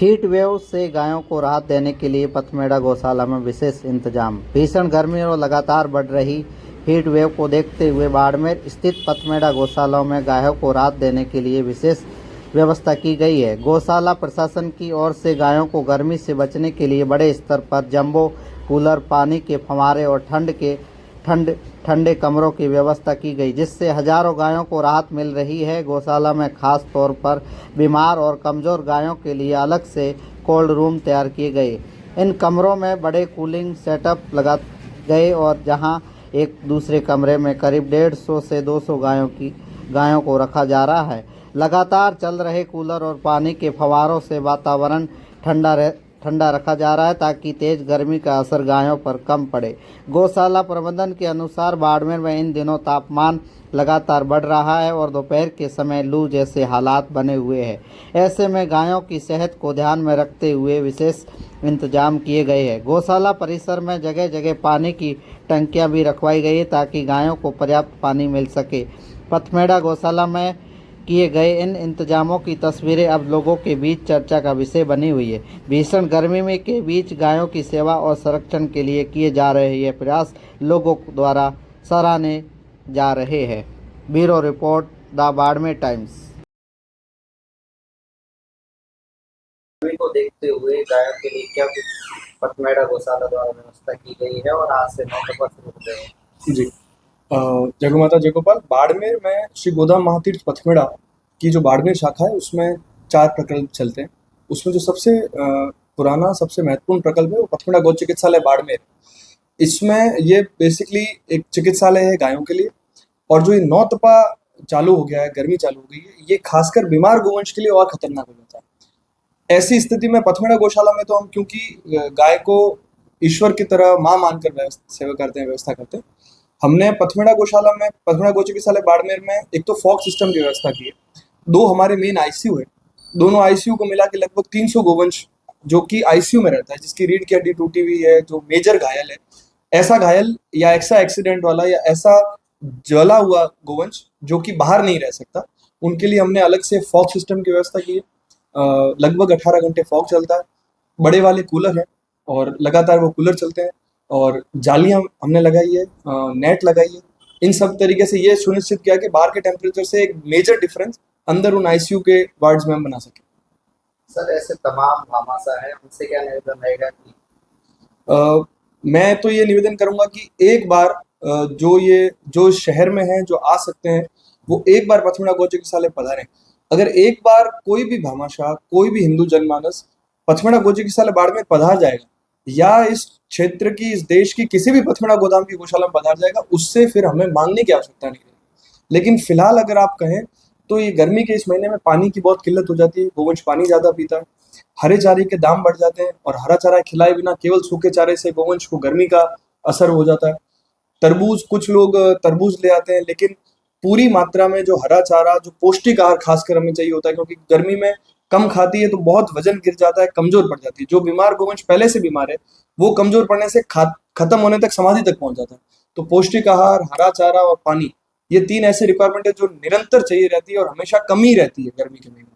Heat wave से गायों को राहत देने के लिए पथमेड़ा गौशाला में विशेष इंतजाम। भीषण गर्मी और लगातार बढ़ रही हीट वेव को देखते हुए बाड़मेर स्थित पथमेड़ा गौशालाओं में गायों को राहत देने के लिए विशेष व्यवस्था की गई है। गौशाला प्रशासन की ओर से गायों को गर्मी से बचने के लिए बड़े स्तर पर जंबो कूलर, पानी के फव्वारे और ठंडे कमरों की व्यवस्था की गई, जिससे हजारों गायों को राहत मिल रही है। गौशाला में खास तौर पर बीमार और कमज़ोर गायों के लिए अलग से कोल्ड रूम तैयार किए गए। इन कमरों में बड़े कूलिंग सेटअप लगा गए और जहां एक दूसरे कमरे में करीब 150 से 200 गायों को रखा जा रहा है। लगातार चल रहे कूलर और पानी के फव्वारों से वातावरण ठंडा रखा जा रहा है ताकि तेज गर्मी का असर गायों पर कम पड़े। गौशाला प्रबंधन के अनुसार बाड़मेर में इन दिनों तापमान लगातार बढ़ रहा है और दोपहर के समय लू जैसे हालात बने हुए हैं। ऐसे में गायों की सेहत को ध्यान में रखते हुए विशेष इंतजाम किए गए हैं। गौशाला परिसर में जगह जगह पानी की टंकियां भी रखवाई गई है ताकि गायों को पर्याप्त पानी मिल सके। पथमेड़ा गौशाला में किए गए इन इंतजामों की तस्वीरें अब लोगों के बीच चर्चा का विषय बनी हुई है। भीषण गर्मी में के बीच गायों की सेवा और संरक्षण के लिए किए जा रहे ये प्रयास लोगों द्वारा सराहने जा रहे हैं। Bureau report, the Barmer times. गर्मी को देखते हुए गायों के लिए क्या कुछ पथमेड़ा गौशाला द्वारा व्यवस्था की गई है और आज से 9 शुरू हो गए हैं? जी, जय माता जय गोपाल। बाड़मेर में श्री गोदाम महातीर्थ पथमेड़ा की जो बाड़मेर शाखा है उसमें 4 प्रकल्प चलते हैं। उसमें जो सबसे पुराना सबसे महत्वपूर्ण प्रकल्प है वो पथमेड़ा गौ चिकित्सालय बाड़मेर। इसमें ये बेसिकली एक चिकित्सालय है गायों के लिए, और जो ये 9 तपा चालू हो गया है, गर्मी चालू हो गई है, ये खासकर बीमार गोवंश के लिए और खतरनाक हो जाता है। ऐसी स्थिति में पथमेड़ा गौशाला में तो हम क्योंकि गाय को ईश्वर की तरह माँ मानकर सेवा करते हैं, व्यवस्था करते हैं, हमने पथमेड़ा गौशाला में, पथमेड़ा गौ चिकित्सालय बाड़मेर में एक तो फॉग सिस्टम की व्यवस्था की है। 2 हमारे मेन आईसीयू है, दोनों आईसीयू को मिला के लगभग 300 गोवंश जो कि आईसीयू में रहता है, जिसकी रीढ़ की हड्डी टूटी हुई है, जो मेजर घायल है, ऐसा घायल या ऐसा एक्सीडेंट वाला या ऐसा जला हुआ गोवंश जो कि बाहर नहीं रह सकता, उनके लिए हमने अलग से फॉग सिस्टम की व्यवस्था की है। लगभग 18 घंटे फॉग चलता है, बड़े वाले कूलर हैं और लगातार वो कूलर चलते हैं, और जालियां हमने लगाई है, नेट लगाई है। इन सब तरीके से ये सुनिश्चित किया कि बाहर के टेम्परेचर से एक मेजर डिफरेंस अंदर उन आईसीयू के वार्ड्स में हम बना सके। सर, ऐसे तमाम भामाशाह है, उनसे क्या निवेदन रहेगा कि मैं तो ये निवेदन करूंगा कि एक बार जो शहर में हैं, जो आ सकते हैं, वो एक बार पथमेड़ा गौ चिकित्सालय पधारें। अगर एक बार कोई भी भामाशाह, कोई भी हिंदू जनमानस पथमेड़ा गौ चिकित्सालय बाड़मेर पधार जाएगा या इस क्षेत्र की, इस देश की किसी भी पथमेड़ा गोदाम की गौशाला में पधार जाएगा, उससे फिर हमें मांगने की आवश्यकता नहीं रहेगी। लेकिन फिलहाल अगर आप कहें तो ये गर्मी के इस महीने में पानी की बहुत किल्लत हो जाती है, गोवंश पानी ज्यादा पीता है, हरे चारे के दाम बढ़ जाते हैं, और हरा चारा खिलाए बिना केवल सूखे चारे से गोवंश को गर्मी का असर हो जाता है। तरबूज, कुछ लोग तरबूज ले आते हैं, लेकिन पूरी मात्रा में जो हरा चारा, जो पौष्टिक आहार खासकर हमें चाहिए होता है, क्योंकि गर्मी में कम खाती है तो बहुत वजन गिर जाता है, कमजोर पड़ जाती है। जो बीमार गोवंश पहले से बीमार है वो कमजोर पड़ने से खत्म होने तक, समाधि तक पहुंच जाता है। तो पौष्टिक आहार, हरा चारा और पानी, ये 3 ऐसे रिक्वायरमेंट है जो निरंतर चाहिए रहती है और हमेशा कमी रहती है गर्मी के महीने में।